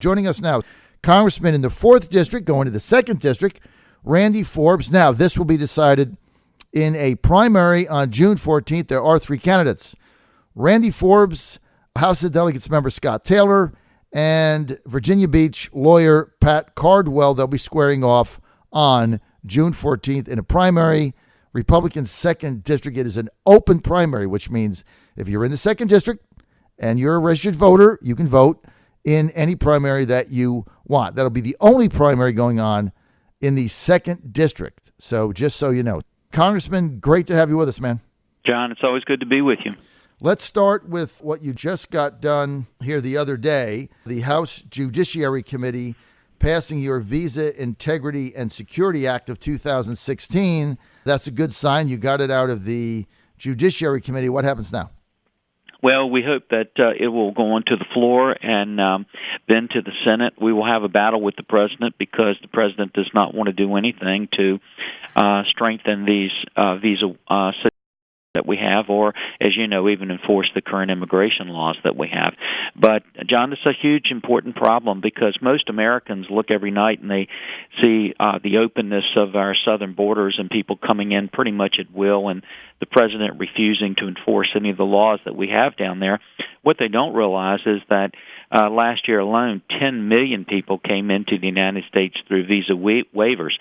Joining us now, Congressman in the 4th District, going to the 2nd District, Randy Forbes. Now, this will be decided in a primary on June 14th. There are 3 candidates. Randy Forbes, House of Delegates member Scott Taylor, and Virginia Beach lawyer Pat Cardwell. They'll be squaring off on June 14th in a primary. Republican 2nd District. It is an open primary, which means if you're in the 2nd District and you're a registered voter, you can vote in any primary that you want. That'll be the only primary going on in the 2nd District. So just so you know. Congressman, great to have you with us, man. John, it's always good to be with you. Let's start with what you just got done here the other day. The House Judiciary Committee passing your Visa Integrity and Security Act of 2016. That's a good sign. You got it out of the Judiciary Committee. What happens now? Well, we hope that it will go on to the floor and then to the Senate. We will have a battle with the president because the president does not want to do anything to strengthen these visa that we have, or, as you know, even enforce the current immigration laws that we have. But, John, it's a huge, important problem because most Americans look every night and they see the openness of our southern borders and people coming in pretty much at will, and the president refusing to enforce any of the laws that we have down there. What they don't realize is that last year alone, 10 million people came into the United States through visa waivers.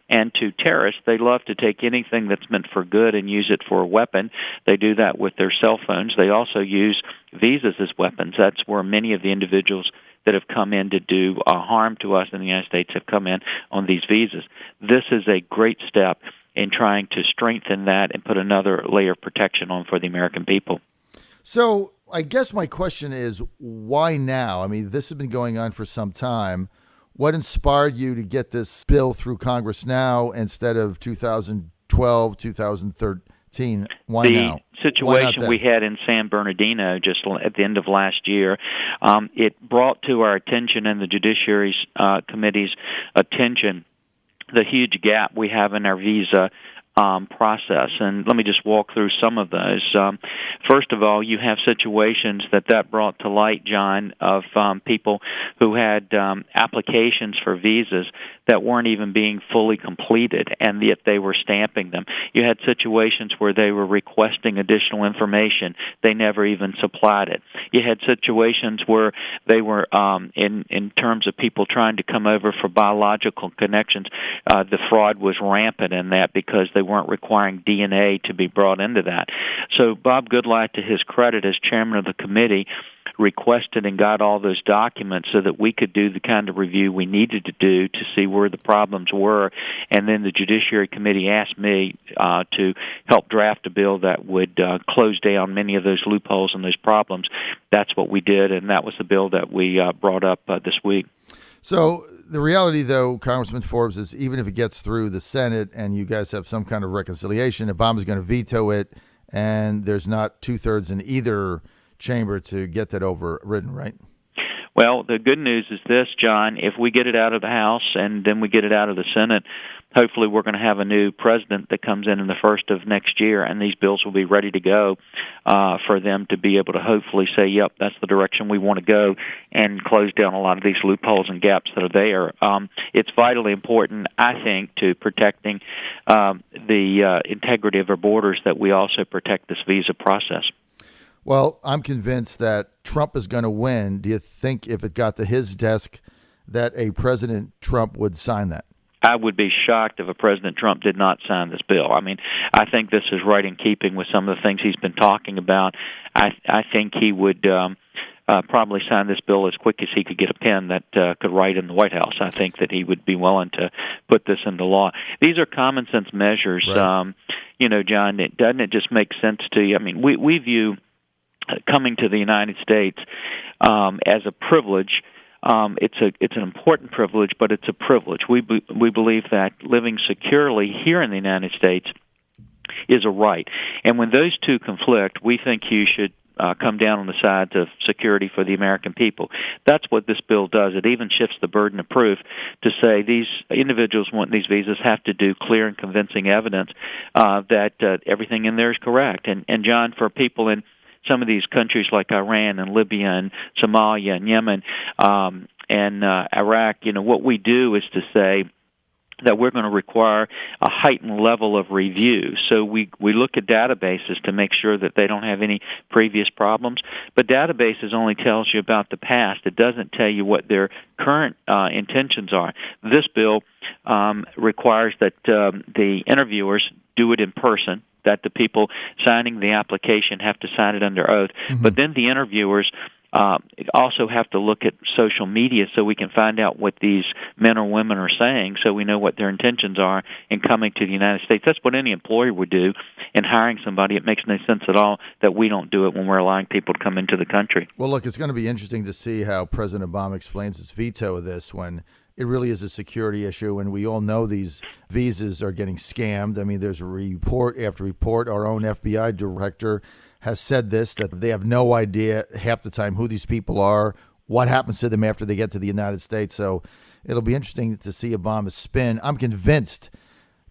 And to terrorists, they love to take anything that's meant for good and use it for a weapon. They do that with their cell phones. They also use visas as weapons. That's where many of the individuals that have come in to do harm to us in the United States have come in on these visas. This is a great step in trying to strengthen that and put another layer of protection on for the American people. So I guess my question is, why now? I mean, this has been going on for some time. What inspired you to get this bill through Congress now instead of 2012, 2013? Why now? The situation we had in San Bernardino just at the end of last year, it brought to our attention and the Judiciary Committee's attention the huge gap we have in our visa process. And let me just walk through some of those. First of all, you have situations that brought to light, John, of people who had applications for visas that weren't even being fully completed, and yet they were stamping them. You had situations where they were requesting additional information. They never even supplied it. You had situations where they were, in terms of people trying to come over for biological connections, the fraud was rampant in that because they weren't requiring DNA to be brought into that. So Bob Goodlatte, to his credit as chairman of the committee, requested and got all those documents so that we could do the kind of review we needed to do to see where the problems were. And then the Judiciary Committee asked me to help draft a bill that would close down many of those loopholes and those problems. That's what we did, and that was the bill that we brought up this week. So the reality, though, Congressman Forbes, is even if it gets through the Senate and you guys have some kind of reconciliation, Obama's going to veto it, and there's not two-thirds in either chamber to get that overridden, right? Well, the good news is this, John. If we get it out of the House and then we get it out of the Senate, hopefully we're going to have a new president that comes in the first of next year, and these bills will be ready to go for them to be able to hopefully say, yep, that's the direction we want to go, and close down a lot of these loopholes and gaps that are there. It's vitally important, I think, to protecting the integrity of our borders that we also protect this visa process. Well, I'm convinced that Trump is going to win. Do you think if it got to his desk that a President Trump would sign that? I would be shocked if a President Trump did not sign this bill. I mean, I think this is right in keeping with some of the things he's been talking about. I think he would probably sign this bill as quick as he could get a pen that could write in the White House. I think that he would be willing to put this into law. These are common sense measures. Right. John, doesn't it just make sense to you? I mean, we view coming to the United States as a privilege. It's an important privilege, but it's a privilege. We believe that living securely here in the United States is a right. And when those two conflict, we think you should come down on the side of security for the American people. That's what this bill does. It even shifts the burden of proof to say these individuals want these visas have to do clear and convincing evidence that everything in there is correct. And John, for people in some of these countries like Iran and Libya and Somalia and Yemen, and Iraq, what we do is to say that we're going to require a heightened level of review. So we look at databases to make sure that they don't have any previous problems. But databases only tells you about the past. It doesn't tell you what their current intentions are. This bill requires that the interviewers do it in person, that the people signing the application have to sign it under oath. Mm-hmm. But then the interviewers also have to look at social media so we can find out what these men or women are saying, so we know what their intentions are in coming to the United States. That's what any employer would do in hiring somebody. It makes no sense at all that we don't do it when we're allowing people to come into the country. Well, look, it's going to be interesting to see how President Obama explains his veto of this when it really is a security issue, and we all know these visas are getting scammed. I mean, there's a report after report. Our own FBI director has said this, that they have no idea half the time who these people are, what happens to them after they get to the United States. So it'll be interesting to see Obama's spin. I'm convinced,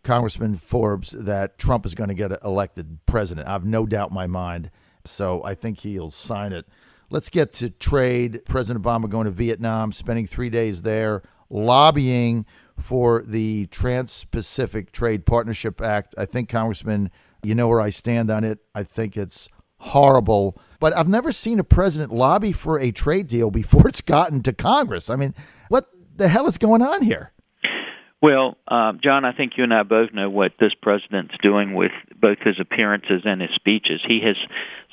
Congressman Forbes, that Trump is going to get elected president. I have no doubt in my mind. So I think he'll sign it. Let's get to trade. President Obama going to Vietnam, spending 3 days there, lobbying for the Trans-Pacific Trade Partnership Act. I think, Congressman, you know where I stand on it. I think it's horrible. But I've never seen a president lobby for a trade deal before it's gotten to Congress. I mean, what the hell is going on here? Well, John, I think you and I both know what this president's doing with both his appearances and his speeches. He has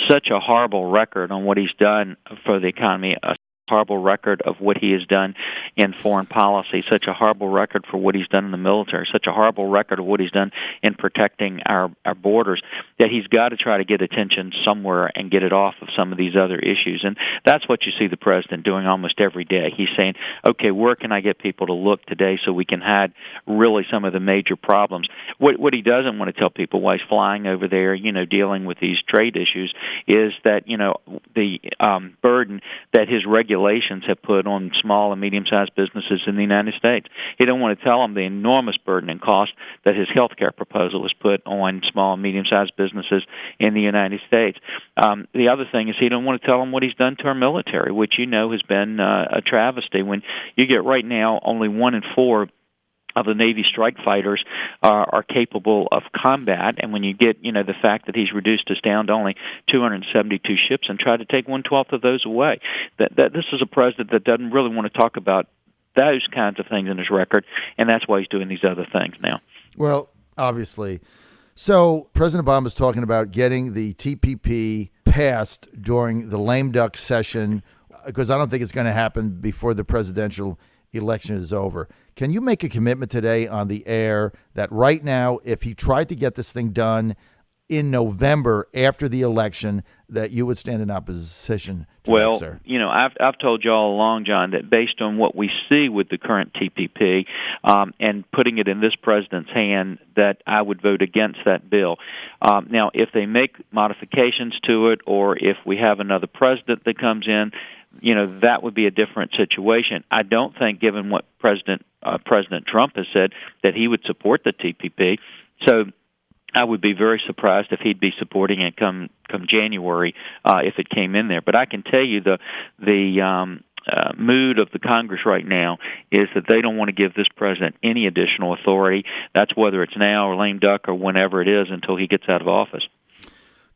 such a horrible record on what he's done for the economy, a horrible record of what he has done in foreign policy, such a horrible record for what he's done in the military, such a horrible record of what he's done in protecting our borders, that he's got to try to get attention somewhere and get it off of some of these other issues. And that's what you see the president doing almost every day. He's saying, okay, where can I get people to look today so we can hide really some of the major problems? What he doesn't want to tell people while he's flying over there, dealing with these trade issues, is that, the burden that his regulations have put on small and medium-sized businesses in the United States. He don't want to tell them the enormous burden and cost that his health care proposal has put on small and medium-sized businesses in the United States. The other thing is he don't want to tell them what he's done to our military, which has been a travesty. When you get right now only 1 in 4 of the Navy strike fighters are capable of combat, and when you get the fact that he's reduced us down to only 272 ships and tried to take 1/12 of those away, that this is a president that doesn't really want to talk about those kinds of things in his record, and that's why he's doing these other things now. Well, obviously. So President Obama is talking about getting the TPP passed during the lame duck session, because I don't think it's going to happen before the presidential election is over. Can you make a commitment today on the air that right now, if he tried to get this thing done in November after the election, that you would stand in opposition to that, sir? I've told you all along, John, that based on what we see with the current TPP and putting it in this president's hand, that I would vote against that bill. Now, if they make modifications to it, or if we have another president that comes in, that would be a different situation. I don't think, given what President Trump has said, that he would support the TPP. So I would be very surprised if he'd be supporting it come January if it came in there. But I can tell you the mood of the Congress right now is that they don't want to give this president any additional authority. That's whether it's now or lame duck or whenever it is until he gets out of office.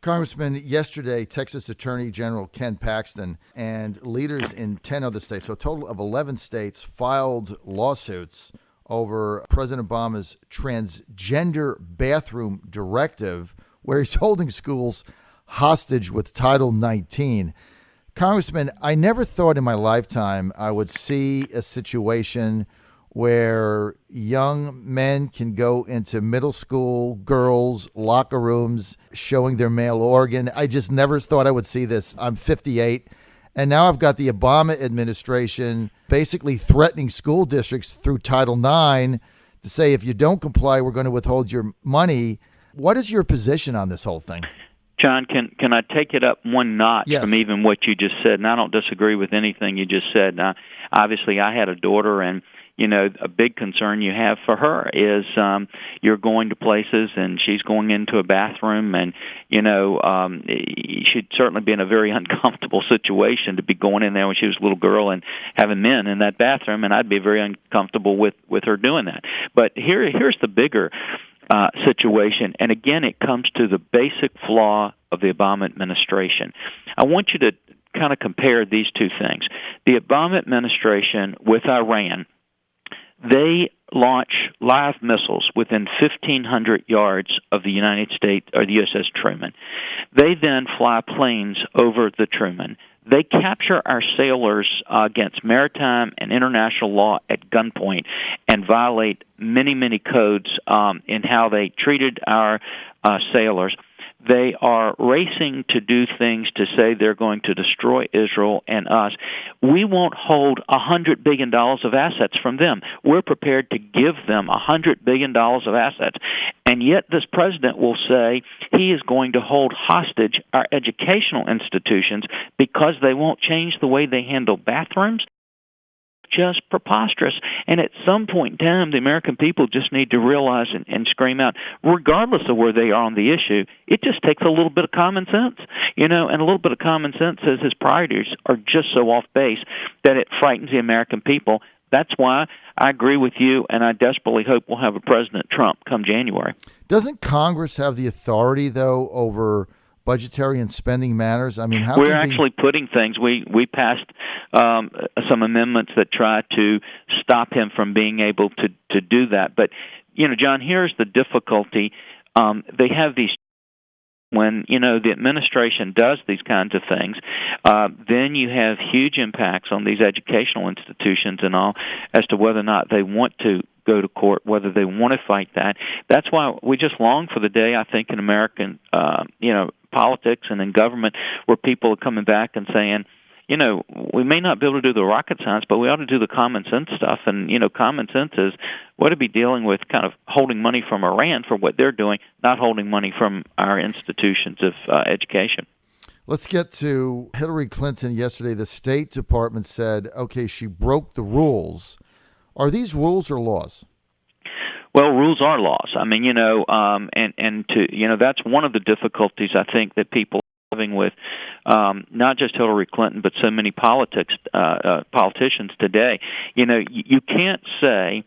Congressman, yesterday, Texas Attorney General Ken Paxton and leaders in 10 other states, so a total of 11 states, filed lawsuits over President Obama's transgender bathroom directive, where he's holding schools hostage with Title 19. Congressman, I never thought in my lifetime I would see a situation where young men can go into middle school girls' locker rooms showing their male organ. I just never thought I would see this. I'm 58, and now I've got the Obama administration basically threatening school districts through Title IX to say, if you don't comply, we're going to withhold your money. What is your position on this whole thing? John, can I take it up one notch Yes. from even what you just said? And I don't disagree with anything you just said. Now, obviously I had a daughter, and a big concern you have for her is you're going to places and she's going into a bathroom, and she'd certainly be in a very uncomfortable situation to be going in there when she was a little girl and having men in that bathroom, and I'd be very uncomfortable with her doing that. But here's the bigger situation, and again, it comes to the basic flaw of the Obama administration. I want you to kind of compare these two things. The Obama administration with Iran, they launch live missiles within 1,500 yards of the United States or the USS Truman. They then fly planes over the Truman. They capture our sailors against maritime and international law at gunpoint and violate many, many codes in how they treated our sailors. They are racing to do things to say they're going to destroy Israel and us. We won't hold $100 billion of assets from them. We're prepared to give them $100 billion of assets. And yet this president will say he is going to hold hostage our educational institutions because they won't change the way they handle bathrooms. Just preposterous. And at some point in time, the American people just need to realize and scream out, regardless of where they are on the issue, it just takes a little bit of common sense, and a little bit of common sense says his priorities are just so off base that it frightens the American people. That's why I agree with you, and I desperately hope we'll have a President Trump come January. Doesn't Congress have the authority, though, over budgetary and spending matters? I mean, how we're actually putting things. We passed some amendments that try to stop him from being able to do that. But John, here's the difficulty. They have these. When the administration does these kinds of things, then you have huge impacts on these educational institutions and all as to whether or not they want to go to court, whether they want to fight that. That's why we just long for the day, I think, in American politics and in government where people are coming back and saying, we may not be able to do the rocket science, but we ought to do the common sense stuff. And, common sense is what to be dealing with kind of holding money from Iran for what they're doing, not holding money from our institutions of education. Let's get to Hillary Clinton. Yesterday, the State Department said, okay, she broke the rules. Are these rules or laws? Well, rules are laws. I mean, that's one of the difficulties I think that people are having with not just Hillary Clinton, but so many politicians today. You can't say,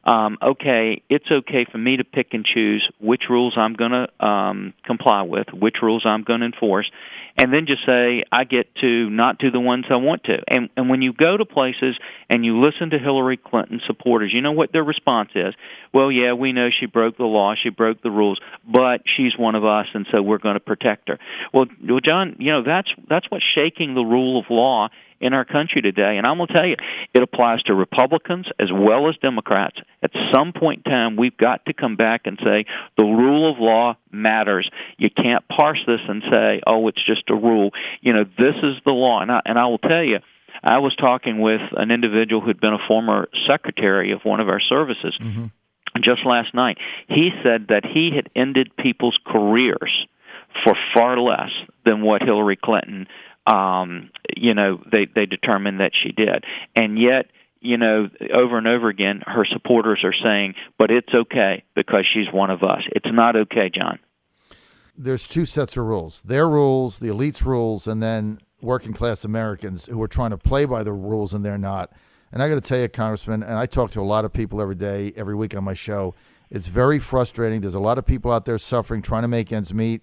okay, it's okay for me to pick and choose which rules I'm going to comply with, which rules I'm going to enforce, and then just say I get to not do the ones I want to. And when you go to places and you listen to Hillary Clinton supporters, you know what their response is? Well, yeah, we know she broke the law, she broke the rules, but she's one of us, and so we're going to protect her. Well, John, that's what's shaking the rule of law in our country today. And I'm going to tell you, it applies to Republicans as well as Democrats. At some point in time, we've got to come back and say the rule of law matters. You can't parse this and say, oh, it's just a rule. This is the law. And I will tell you, I was talking with an individual who'd been a former secretary of one of our services just last night. He said that he had ended people's careers for far less than what Hillary Clinton they determined that she did. And yet, over and over again, her supporters are saying, but it's okay because she's one of us. It's not okay, John. There's two sets of rules. Their rules, the elites' rules, and then working class Americans who are trying to play by the rules and they're not. And I got to tell you, Congressman, and I talk to a lot of people every day, every week on my show, it's very frustrating. There's a lot of people out there suffering, trying to make ends meet.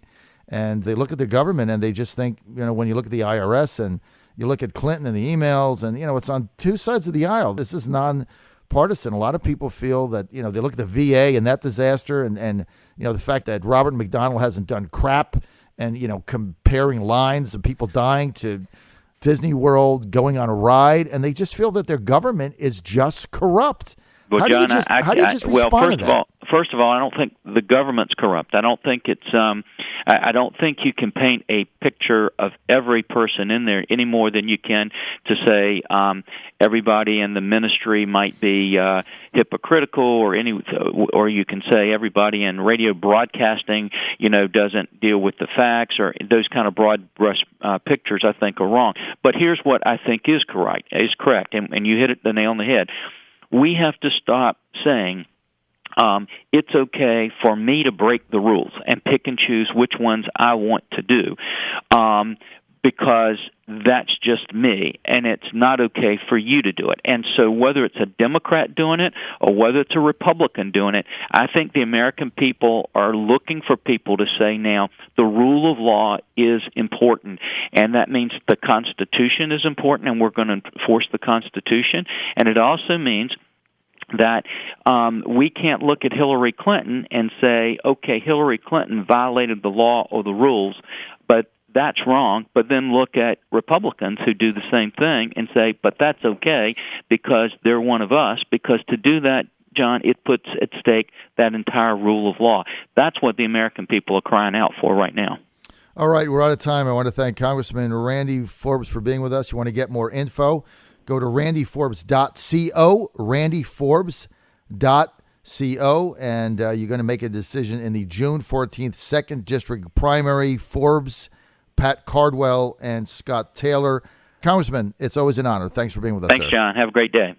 And they look at the government and they just think, when you look at the IRS and you look at Clinton and the emails and, it's on two sides of the aisle. This is nonpartisan. A lot of people feel that, they look at the VA and that disaster and the fact that Robert McDonnell hasn't done crap and, comparing lines of people dying to Disney World going on a ride. And they just feel that their government is just corrupt. Well, how John, do you just respond to that? first of all, I don't think the government's corrupt. I don't think it's. I don't think you can paint a picture of every person in there any more than you can to say everybody in the ministry might be hypocritical, or you can say everybody in radio broadcasting, doesn't deal with the facts, or those kind of broad brush pictures. I think are wrong. But here's what I think is correct, and you hit the nail on the head. We have to stop saying it's okay for me to break the rules and pick and choose which ones I want to do, because that's just me, and it's not okay for you to do it. And so whether it's a Democrat doing it or whether it's a Republican doing it, I think the American people are looking for people to say now the rule of law is important, and that means the Constitution is important, and we're going to enforce the Constitution, and it also means that we can't look at Hillary Clinton and say, okay, Hillary Clinton violated the law or the rules, but that's wrong, but then look at Republicans who do the same thing and say, but that's okay because they're one of us, because to do that, John, it puts at stake that entire rule of law. That's what the American people are crying out for right now. All right, we're out of time. I want to thank Congressman Randy Forbes for being with us. You want to get more info, go to randyforbes.co, randyforbes.co, and you're going to make a decision in the June 14th 2nd District primary. Forbes, Pat Cardwell, and Scott Taylor. Congressman, it's always an honor. Thanks for being with us, Thanks, sir. John. Have a great day.